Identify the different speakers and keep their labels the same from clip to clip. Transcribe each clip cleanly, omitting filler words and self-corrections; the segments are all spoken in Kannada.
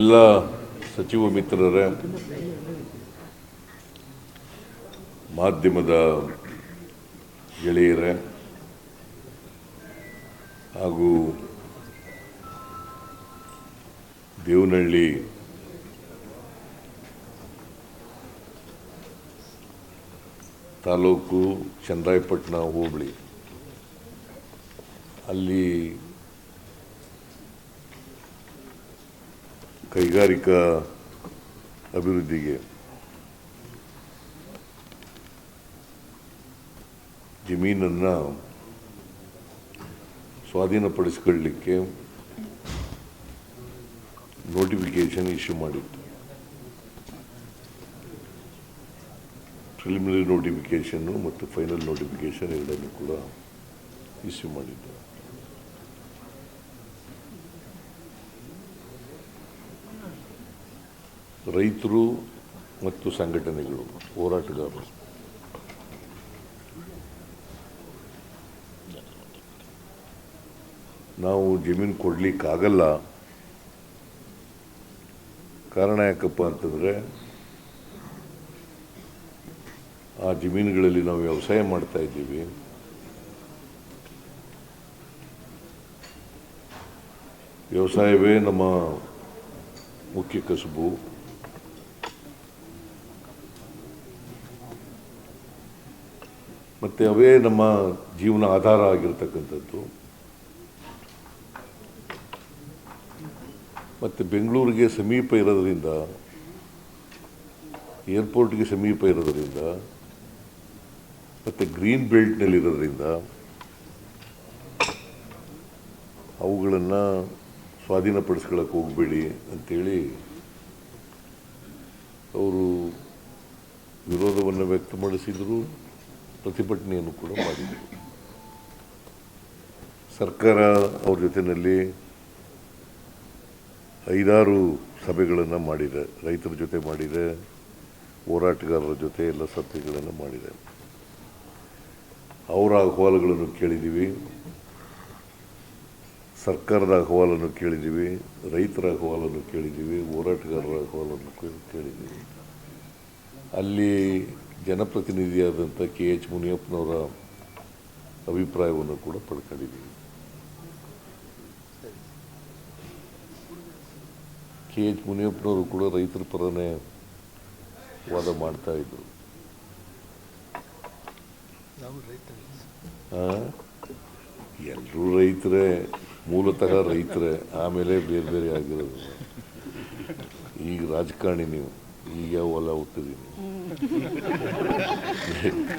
Speaker 1: ಎಲ್ಲ ಸಚಿವ ಮಿತ್ರರೇ, ಮಾಧ್ಯಮದ ಗೆಳೆಯರೇ ಹಾಗೂ ದೇವನಹಳ್ಳಿ ತಾಲೂಕು ಚನ್ನರಾಯಪಟ್ಟಣ ಹೋಬಳಿ ಅಲ್ಲಿ ಕೈಗಾರಿಕಾ ಅಭಿವೃದ್ಧಿಗೆ ಜಮೀನನ್ನು ಸ್ವಾಧೀನಪಡಿಸಿಕೊಳ್ಳಲಿಕ್ಕೆ ನೋಟಿಫಿಕೇಶನ್ ಇಶ್ಯೂ ಮಾಡಿತ್ತು. ಪ್ರಿಲಿಮಿನರಿ ನೋಟಿಫಿಕೇಶನ್ನು ಮತ್ತು ಫೈನಲ್ ನೋಟಿಫಿಕೇಶನ್ ಎರಡನ್ನೂ ಕೂಡ ಇಶ್ಯೂ ಮಾಡಿತ್ತು. ರೈತರು ಮತ್ತು ಸಂಘಟನೆಗಳು, ಹೋರಾಟಗಾರರು ನಾವು ಜಮೀನು ಕೊಡಲಿಕ್ಕಾಗಲ್ಲ. ಕಾರಣ ಯಾಕಪ್ಪ ಅಂತಂದರೆ ಆ ಜಮೀನುಗಳಲ್ಲಿ ನಾವು ವ್ಯವಸಾಯ ಮಾಡ್ತಾ ಇದ್ದೀವಿ. ವ್ಯವಸಾಯವೇ ನಮ್ಮ ಮುಖ್ಯ ಕಸುಬು. ಮತ್ತು ಅವೇ ನಮ್ಮ ಜೀವನ ಆಧಾರ ಆಗಿರ್ತಕ್ಕಂಥದ್ದು. ಮತ್ತು ಬೆಂಗಳೂರಿಗೆ ಸಮೀಪ ಇರೋದರಿಂದ, ಏರ್ಪೋರ್ಟ್ಗೆ ಸಮೀಪ ಇರೋದರಿಂದ ಮತ್ತು ಗ್ರೀನ್ ಬೆಲ್ಟ್ನಲ್ಲಿರೋದ್ರಿಂದ ಅವುಗಳನ್ನು ಸ್ವಾಧೀನಪಡಿಸ್ಕೊಳ್ಳೋಕೆ ಹೋಗಬೇಡಿ ಅಂಥೇಳಿ ಅವರು ವಿರೋಧವನ್ನು ವ್ಯಕ್ತಪಡಿಸಿದರು, ಪ್ರತಿಭಟನೆಯನ್ನು ಕೂಡ ಮಾಡಿದರು. ಸರ್ಕಾರ ಅವ್ರ ಜೊತೆಯಲ್ಲಿ 5-6 ಸಭೆಗಳನ್ನು ಮಾಡಿದೆ. ರೈತರ ಜೊತೆ ಮಾಡಿದೆ, ಹೋರಾಟಗಾರರ ಜೊತೆ ಎಲ್ಲ ಸಭೆಗಳನ್ನು ಮಾಡಿದೆ. ಅವರ ಅಹವಾಲುಗಳನ್ನು ಕೇಳಿದ್ದೀವಿ, ಸರ್ಕಾರದ ಅಹವಾಲನ್ನು ಕೇಳಿದ್ದೀವಿ, ರೈತರ ಅಹವಾಲನ್ನು ಕೇಳಿದ್ದೀವಿ, ಹೋರಾಟಗಾರರ ಅಹವಾಲನ್ನು ಕೇಳಿದ್ದೀವಿ. ಅಲ್ಲಿ ಜನಪ್ರತಿನಿಧಿಯಾದಂಥ KH ಮುನಿಯಪ್ಪನವರ ಅಭಿಪ್ರಾಯವನ್ನು ಕೂಡ ಪಡ್ಕೊಂಡಿದ್ದೀವಿ. KH ಮುನಿಯಪ್ಪನವರು ಕೂಡ ರೈತರ ಪರನೇ ವಾದ ಮಾಡ್ತಾ ಇದ್ರು. ಎಲ್ಲರೂ ರೈತರೇ, ಮೂಲತಃ ರೈತರೇ, ಆಮೇಲೆ ಬೇರೆ ಬೇರೆ ಆಗಿರೋದು. ಈಗ ರಾಜಕಾರಣಿ ನೀವು, ಈಗ ಯಾವ ಹೊಲ ಹೋಗ್ತಿದ್ದೀನಿ,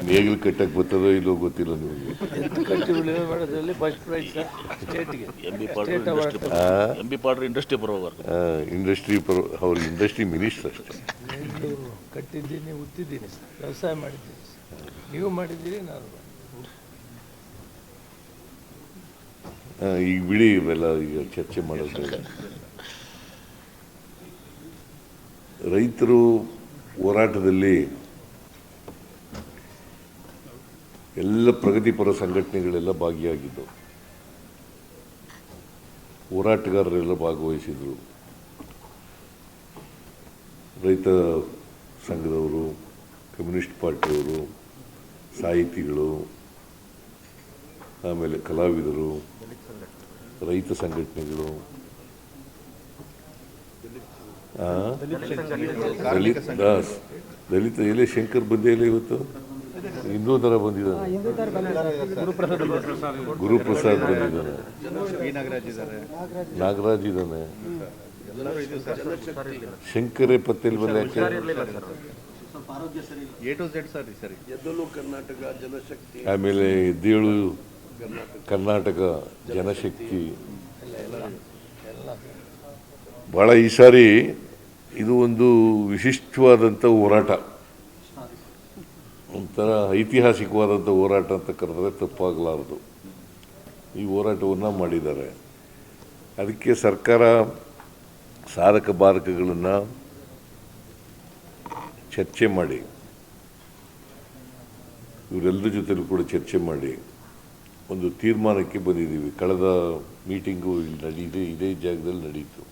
Speaker 1: ನೇಗಿಲು ಕಟ್ಟಕ್ಕೆ ಬರ್ತದೋ ಇಲ್ಲೋ ಗೊತ್ತಿಲ್ಲ ನಿಮಗೆ. ಇಂಡಸ್ಟ್ರಿ ಅವ್ರ ಇಂಡಸ್ಟ್ರಿ ಮಿನಿಸ್ಟರ್ ಅಷ್ಟೇ.
Speaker 2: ಕಟ್ಟಿದ್ದೀನಿ, ಉತ್ತಿದ್ದೀನಿ, ವ್ಯವಸಾಯ ಮಾಡಿದ್ದೀನಿ, ನೀವು ಮಾಡಿದ್ದೀರಿ, ನಾನು
Speaker 1: ಈಗ ಬಿಡಿ ಇವೆಲ್ಲ, ಈಗ ಚರ್ಚೆ ಮಾಡೋದು. ರೈತರು ಹೋರಾಟದಲ್ಲಿ ಎಲ್ಲ ಪ್ರಗತಿಪರ ಸಂಘಟನೆಗಳೆಲ್ಲ ಭಾಗಿಯಾಗಿದ್ದವು, ಹೋರಾಟಗಾರರೆಲ್ಲ ಭಾಗವಹಿಸಿದರು. ರೈತ ಸಂಘದವರು, ಕಮ್ಯುನಿಸ್ಟ್ ಪಾರ್ಟಿಯವರು, ಸಾಹಿತಿಗಳು, ಆಮೇಲೆ ಕಲಾವಿದರು, ರೈತ ಸಂಘಟನೆಗಳು, ದಲಿತ ಎಲೆ ಶಂಕರ್ ಬಂದೇ ಇಲ್ಲ ಇವತ್ತು, ಇನ್ನೂ ಥರ ಬಂದಿದ್ದಾನೆ, ಗುರುಪ್ರಸಾದ್ ಬಂದಿದ್ದಾನೆ, ನಾಗರಾಜ್ ಇದ್ದಾನೆ, ಶಂಕರೇ ಪತ್ತೇಲ್ ಬಂದ. ಆಮೇಲೆ ಎದ್ದೇಳು ಕರ್ನಾಟಕ ಜನಶಕ್ತಿ. ಭಾಳ ಈ ಸಾರಿ ಇದು ಒಂದು ವಿಶಿಷ್ಟವಾದಂಥ ಹೋರಾಟ, ಒಂಥರ ಐತಿಹಾಸಿಕವಾದಂಥ ಹೋರಾಟ ಅಂತ ಕರೆದರೆ ತಪ್ಪಾಗಲಾರದು. ಈ ಹೋರಾಟವನ್ನು ಮಾಡಿದ್ದಾರೆ. ಅದಕ್ಕೆ ಸರ್ಕಾರ ಸಾಧಕ ಬಾಧಕಗಳನ್ನು ಚರ್ಚೆ ಮಾಡಿ, ಇವರೆಲ್ಲರ ಜೊತೆಲೂ ಕೂಡ ಚರ್ಚೆ ಮಾಡಿ ಒಂದು ತೀರ್ಮಾನಕ್ಕೆ ಬಂದಿದ್ದೀವಿ. ಕಳೆದ ಮೀಟಿಂಗು ಇಲ್ಲಿ ಇದೇ ಜಾಗದಲ್ಲಿ ನಡೀತು.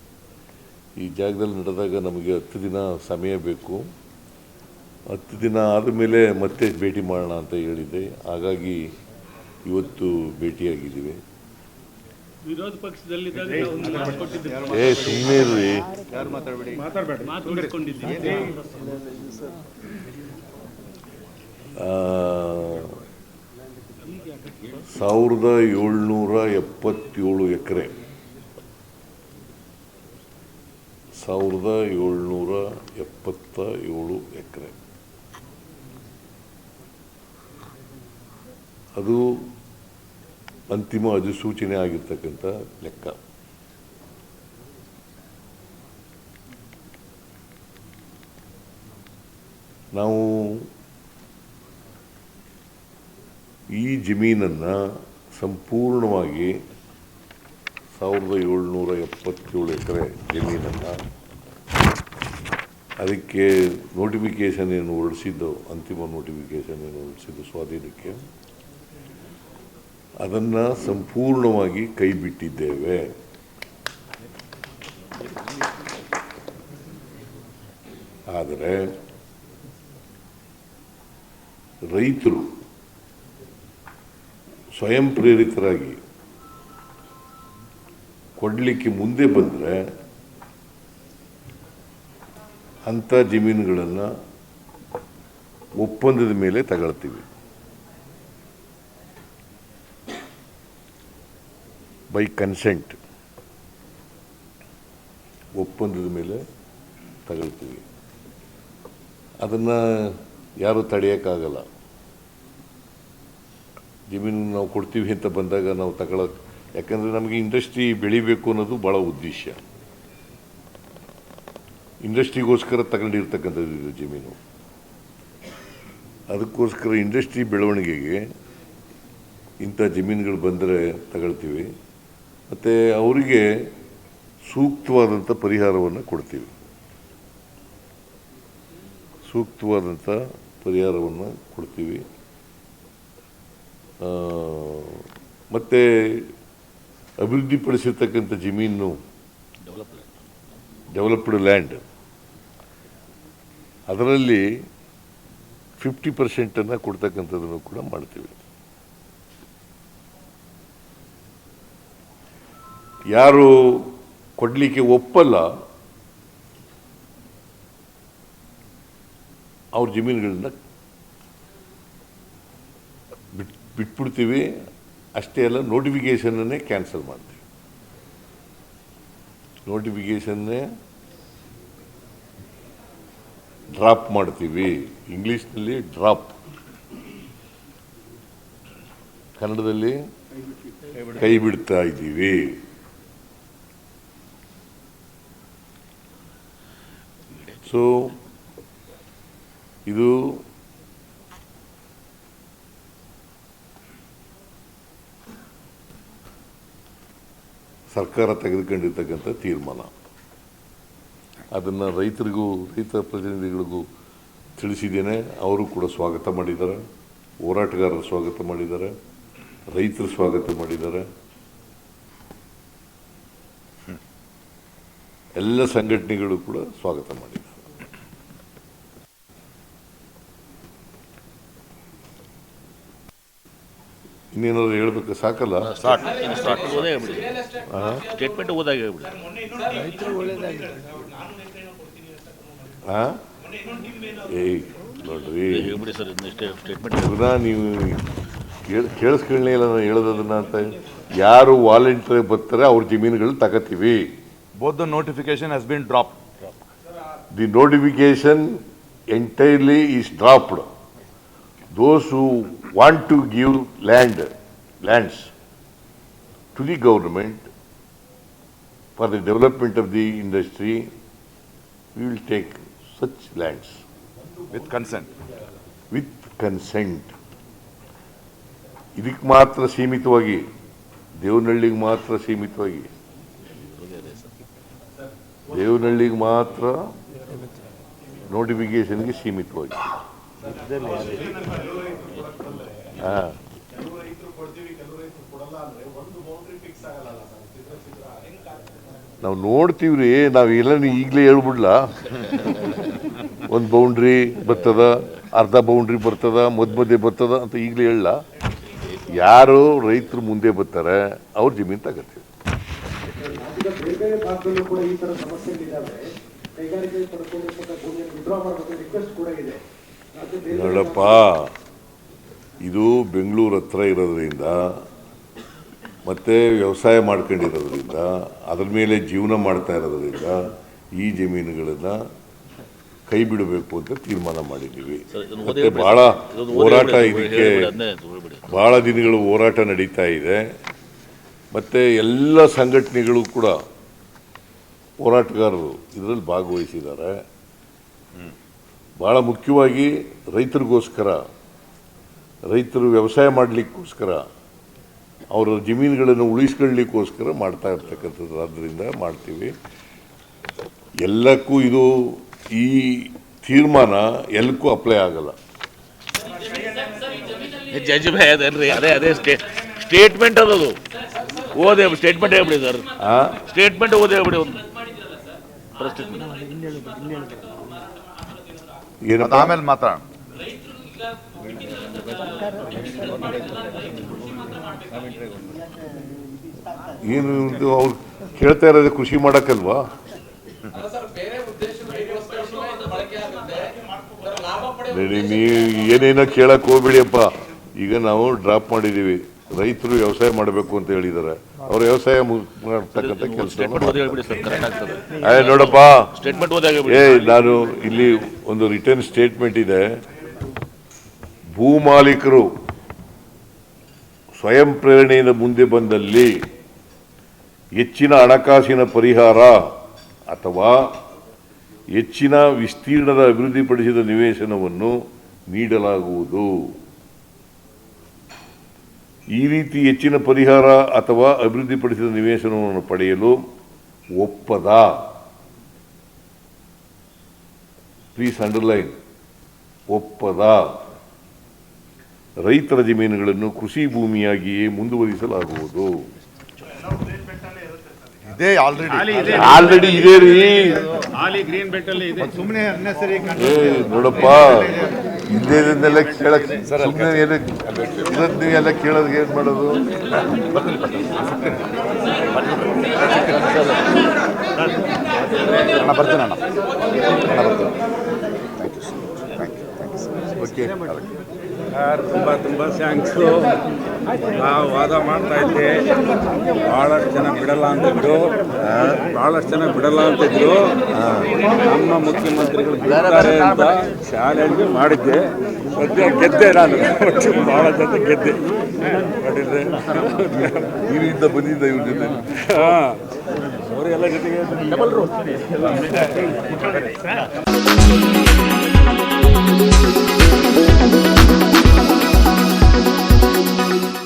Speaker 1: ಈ ಜಾಗದಲ್ಲಿ ನಡೆದಾಗ ನಮಗೆ 10 ದಿನ ಸಮಯ ಬೇಕು. 10 ದಿನ ಆದಮೇಲೆ ಮತ್ತೆ ಭೇಟಿ ಮಾಡೋಣ ಅಂತ ಹೇಳಿದ್ದೆ. ಹಾಗಾಗಿ ಇವತ್ತು ಭೇಟಿಯಾಗಿದ್ದೀವಿ.
Speaker 3: ವಿರೋಧ ಪಕ್ಷದಲ್ಲಿದ್ದಾಗ
Speaker 1: ಸುಮ್ಮನೆ ಇರ್ರಿ.
Speaker 3: ಮಾತಾಡ್ಕೊಂಡಿದ್ದೀವಿ.
Speaker 1: 1777 ಎಕರೆ 1777 ಎಕರೆ ಅದು ಅಂತಿಮ ಅಧಿಸೂಚನೆ ಆಗಿರ್ತಕ್ಕಂಥ ಲೆಕ್ಕ. ನಾವು ಈ ಜಮೀನನ್ನು ಸಂಪೂರ್ಣವಾಗಿ 1777 ಎಕರೆ ಜಮೀನನ್ನು ಅದಕ್ಕೆ ನೋಟಿಫಿಕೇಷನ್ ಏನು ಹೊರಡಿಸಿದ್ದು, ಅಂತಿಮ ನೋಟಿಫಿಕೇಷನ್ ಏನು ಹೊರಡಿಸಿದ್ದು ಸ್ವಾಧೀನಕ್ಕೆ, ಅದನ್ನು ಸಂಪೂರ್ಣವಾಗಿ ಕೈ ಬಿಟ್ಟಿದ್ದೇವೆ. ಆದರೆ ರೈತರು ಸ್ವಯಂ ಪ್ರೇರಿತರಾಗಿ ಕೊಡಲಿಕ್ಕೆ ಮುಂದೆ ಬಂದರೆ ಅಂಥ ಜಮೀನುಗಳನ್ನು ಒಪ್ಪಂದದ ಮೇಲೆ ತಗೊಳ್ತೀವಿ. ಬೈ ಕನ್ಸೆಂಟ್ ಒಪ್ಪಂದದ ಮೇಲೆ ತಗೊಳ್ತೀವಿ. ಅದನ್ನು ಯಾರೂ ತಡೆಯೋಕ್ಕಾಗಲ್ಲ. ಜಮೀನು ನಾವು ಕೊಡ್ತೀವಿ ಅಂತ ಬಂದಾಗ ನಾವು ತಗೊಳ್ಳೋಕೆ, ಯಾಕಂದರೆ ನಮಗೆ ಇಂಡಸ್ಟ್ರಿ ಬೆಳಿಬೇಕು ಅನ್ನೋದು ಭಾಳ ಉದ್ದೇಶ. ಇಂಡಸ್ಟ್ರಿಗೋಸ್ಕರ ತಗೊಂಡಿರ್ತಕ್ಕಂಥದ್ದು ಇದು ಜಮೀನು. ಅದಕ್ಕೋಸ್ಕರ ಇಂಡಸ್ಟ್ರಿ ಬೆಳವಣಿಗೆಗೆ ಇಂಥ ಜಮೀನುಗಳು ಬಂದರೆ ತಗೊಳ್ತೀವಿ. ಮತ್ತು ಅವರಿಗೆ ಸೂಕ್ತವಾದಂಥ ಪರಿಹಾರವನ್ನು ಕೊಡ್ತೀವಿ. ಸೂಕ್ತವಾದಂಥ ಪರಿಹಾರವನ್ನು ಕೊಡ್ತೀವಿ. ಮತ್ತು ಅಭಿವೃದ್ಧಿಪಡಿಸಿರ್ತಕ್ಕಂಥ ಜಮೀನು, ಡೆವಲಪ್ಡ್ ಲ್ಯಾಂಡ್, ಅದರಲ್ಲಿ 50% ಕೊಡ್ತಕ್ಕಂಥದ್ದನ್ನು ಕೂಡ ಮಾಡ್ತೀವಿ. ಯಾರು ಕೊಡಲಿಕ್ಕೆ ಒಪ್ಪಲ್ಲ ಅವ್ರ ಜಮೀನುಗಳನ್ನ ಬಿಟ್ಬಿಡ್ತೀವಿ. ಅಷ್ಟೇ ಅಲ್ಲ, ನೋಟಿಫಿಕೇಷನ್ನೇ ಕ್ಯಾನ್ಸಲ್ ಮಾಡ್ತೀವಿ. ನೋಟಿಫಿಕೇಷನ್ನೇ ಡ್ರಾಪ್ ಮಾಡ್ತೀವಿ. ಇಂಗ್ಲೀಷ್ನಲ್ಲಿ ಡ್ರಾಪ್, ಕನ್ನಡದಲ್ಲಿ ಕೈ ಬಿಡ್ತಾ ಇದ್ದೀವಿ. ಸೊ ಇದು ಸರ್ಕಾರ ತೆಗೆದುಕೊಂಡಿರ್ತಕ್ಕಂಥ ತೀರ್ಮಾನ. ಅದನ್ನು ರೈತರಿಗೂ, ರೈತ ಪ್ರತಿನಿಧಿಗಳಿಗೂ ತಿಳಿಸಿದ್ದೇನೆ. ಅವರು ಕೂಡ ಸ್ವಾಗತ ಮಾಡಿದ್ದಾರೆ, ಹೋರಾಟಗಾರರು ಸ್ವಾಗತ ಮಾಡಿದ್ದಾರೆ, ರೈತರು ಸ್ವಾಗತ ಮಾಡಿದ್ದಾರೆ, ಎಲ್ಲ ಸಂಘಟನೆಗಳು ಕೂಡ ಸ್ವಾಗತ ಮಾಡಿದ್ದಾರೆ. ಇನ್ನೇನಾದ್ರು ಹೇಳ್ಬೇಕು? ಸಾಕಲ್ಲ?
Speaker 3: ಸ್ಟೇಟ್ಮೆಂಟ್ ಓದಾಗಿ ಹೇಳ್ಬಿಡಿ.
Speaker 2: ರೈತರು ಒಳ್ಳೇದಾಗಿದೆ.
Speaker 1: ನೋಡ್ರಿ,
Speaker 3: ಹೇಳ್ಬಿಡಿ ಸರ್, ಸ್ಟೇಟ್ಮೆಂಟ್
Speaker 1: ನೀವು ಕೇಳಿಸ್ಕೊಳ್ಳಿ ಇಲ್ಲ ನಾನು ಹೇಳೋದನ್ನ ಅಂತ. ಯಾರು ವಾಲಂಟಿಯರ್ ಬರ್ತಾರೆ ಅವ್ರ ಜಮೀನುಗಳು ತಗೋತೀವಿ.
Speaker 4: Both the notification has been dropped.
Speaker 1: The notification entirely is dropped. Those who want to give lands to the government for the development of the industry, we will take such lands.
Speaker 4: With consent.
Speaker 1: With consent. ಇದಕ್ಕೆ ಮಾತ್ರ ಸೀಮಿತವಾಗಿ, ದೇವನಹಳ್ಳಿಗೆ ಮಾತ್ರ ಸೀಮಿತವಾಗಿ, ದೇವನಹಳ್ಳಿಗೆ ಮಾತ್ರ ನೋಟಿಫಿಕೇಶನ್ಗೆ ಸೀಮಿತವಾಗಿ. ಹಾಂ, ನಾವು ನೋಡ್ತೀವ್ರಿ, ನಾವು ಎಲ್ಲ ಈಗಲೇ ಹೇಳ್ಬಿಡ್ಲಾ? ಒಂದು ಬೌಂಡ್ರಿ ಬರ್ತದ, ಅರ್ಧ ಬೌಂಡ್ರಿ ಬರ್ತದ, ಮಧ್ಯೆ ಬರ್ತದ ಅಂತ ಈಗಲೇ ಹೇಳಲ್ಲ. ಯಾರು ರೈತರು ಮುಂದೆ ಬರ್ತಾರೆ ಅವ್ರ ಜಮೀನು ತಗೋತೀವಿ.
Speaker 5: ಈಗ ಬೇರೆ ಬೇರೆ ಭಾಗದಲ್ಲೂ ಕೂಡ ಈ ತರ ಸಮಸ್ಯೆಗಳಿದ್ದಾವೆ. ಕೈಗಾರಿಕೆ ಪಡ್ಕೊಂಡಿರ್ತಕ್ಕಂಥ ಭೂಮಿಯನ್ನು ವಿಡ್ರಾ ಮಾಡಬೇಕು ರಿಕ್ವೆಸ್ಟ್ ಕೂಡ ಇದೆ.
Speaker 1: ನೋಡಪ್ಪ, ಇದು ಬೆಂಗಳೂರು ಹತ್ರ ಇರೋದ್ರಿಂದ ಮತ್ತು ವ್ಯವಸಾಯ ಮಾಡ್ಕೊಂಡಿರೋದ್ರಿಂದ ಅದ್ರ ಮೇಲೆ ಜೀವನ ಮಾಡ್ತಾ ಇರೋದ್ರಿಂದ ಈ ಜಮೀನುಗಳನ್ನು ಕೈ ಬಿಡಬೇಕು ಅಂತ ತೀರ್ಮಾನ ಮಾಡಿದ್ದೀವಿ. ಮತ್ತು ಭಾಳ ಹೋರಾಟ ಇದಕ್ಕೆ ಭಾಳ ದಿನಗಳು ಹೋರಾಟ ನಡೀತಾ ಇದೆ. ಮತ್ತು ಎಲ್ಲ ಸಂಘಟನೆಗಳು ಕೂಡ ಹೋರಾಟಗಾರರು ಇದರಲ್ಲಿ ಭಾಗವಹಿಸಿದ್ದಾರೆ. ಭಾಳ ಮುಖ್ಯವಾಗಿ ರೈತರಿಗೋಸ್ಕರ, ರೈತರು ವ್ಯವಸಾಯ ಮಾಡಲಿಕ್ಕೋಸ್ಕರ, ಅವರ ಜಮೀನುಗಳನ್ನು ಉಳಿಸ್ಕೊಳ್ಳಿಕ್ಕೋಸ್ಕರ ಮಾಡ್ತಾ ಇರ್ತಕ್ಕಂಥದ್ದು. ಆದ್ದರಿಂದ ಮಾಡ್ತೀವಿ. ಎಲ್ಲಕ್ಕೂ ಇದು ಈ ತೀರ್ಮಾನ ಎಲ್ಲಕ್ಕೂ ಅಪ್ಲೈ ಆಗಲ್ಲ.
Speaker 3: ಜಡ್ಜ್ ಭಯ ಅದೇನ್ರಿ, ಅದೇ ಸ್ಟೇಟ್ಮೆಂಟ್ ಅದದು. ಓದೇ ಸ್ಟೇಟ್ಮೆಂಟ್ ಹೇಳ್ಬಿಡಿ ಸರ್, ಸ್ಟೇಟ್ಮೆಂಟ್ ಓದೇ ಹೇಳ್ಬಿಡಿ. ಒಂದು
Speaker 1: ಏನಪ್ಪ
Speaker 4: ಆಮೇಲೆ ಮಾತಾಡೋಣ.
Speaker 1: ಏನು ಅವ್ರು ಕೇಳ್ತಾ ಇರೋದು ಕೃಷಿ ಮಾಡಕ್ಕಲ್ವಾ? ನೀವು ಏನೇನೋ ಕೇಳಕ್ ಹೋಗ್ಬಿಡಿಯಪ್ಪ. ಈಗ ನಾವು ಡ್ರಾಪ್ ಮಾಡಿದ್ದೀವಿ. ರೈತರು ವ್ಯವಸಾಯ ಮಾಡಬೇಕು ಅಂತ ಹೇಳಿದ್ದಾರೆ. ಅವ್ರ ವ್ಯವಸಾಯ ಮಾಡ್ತಕ್ಕಂಥ ಕೆಲಸ. ನೋಡಪ್ಪ, ನಾನು ಇಲ್ಲಿ ಒಂದು ರಿಟರ್ನ್ ಸ್ಟೇಟ್ಮೆಂಟ್ ಇದೆ. ಭೂ ಮಾಲೀಕರು ಸ್ವಯಂ ಪ್ರೇರಣೆಯಿಂದ ಮುಂದೆ ಬಂದಲ್ಲಿ ಹೆಚ್ಚಿನ ಹಣಕಾಸಿನ ಪರಿಹಾರ ಅಥವಾ ಹೆಚ್ಚಿನ ವಿಸ್ತೀರ್ಣದ ಅಭಿವೃದ್ಧಿಪಡಿಸಿದ ನಿವೇಶನವನ್ನು ನೀಡಲಾಗುವುದು. ಈ ರೀತಿ ಹೆಚ್ಚಿನ ಪರಿಹಾರ ಅಥವಾ ಅಭಿವೃದ್ಧಿಪಡಿಸಿದ ನಿವೇಶನವನ್ನು ಪಡೆಯಲು ಒಪ್ಪದ, ಪ್ಲೀಸ್ ಅಂಡರ್ಲೈನ್, ಒಪ್ಪದ ರೈತರ ಜಮೀನುಗಳನ್ನು ಕೃಷಿ ಭೂಮಿಯಾಗಿಯೇ ಮುಂದುವರಿಸಲಾಗುವುದು.
Speaker 4: ಇದೇ
Speaker 1: ಆಲ್ರೆಡಿ ಇದೆ ರೀ.
Speaker 2: ಗ್ರೀನ್ ಬೆಲ್ಟ್ ಅಲ್ಲಿ ಇದೆ. ಸುಮ್ಮನೆ
Speaker 1: ನೋಡಪ್ಪ, ಇದ್ದೇನೆಲ್ಲ ಕೇಳಕ್ ಸುಮ್ಮನೆ ಎಲ್ಲ ಕೇಳೋದಕ್ಕೆ ಏನ್ ಮಾಡೋದು?
Speaker 4: ಬರ್ತೀನಿ ಅಣ್ಣ.
Speaker 1: ಓಕೆ,
Speaker 6: ತುಂಬ ಥ್ಯಾಂಕ್ಸು. ನಾವು ವಾದ ಮಾಡ್ತಾ ಇದ್ದೆ, ಭಾಳಷ್ಟು ಜನ ಬಿಡಲ್ಲ ಅಂತಿದ್ರು, ನಮ್ಮ ಮುಖ್ಯಮಂತ್ರಿಗಳು ಬಿಡ್ತಾರೆ ಅಂತ ಚಾಲೆಂಜ್ ಮಾಡಿದ್ದೆ. ಸದ್ಯ ಗೆದ್ದೆ ನಾನು, ಭಾಳ ಜನ ಗೆದ್ದೆ. ನೋಡಿದ್ರೆ
Speaker 1: ಇಲ್ಲಿಂದ ಬಂದಿದ್ದ ಇವ್ರ ಜೊತೆ.
Speaker 6: ಹಾಂ, ಅವರೆಲ್ಲ ಜೊತೆಗೆ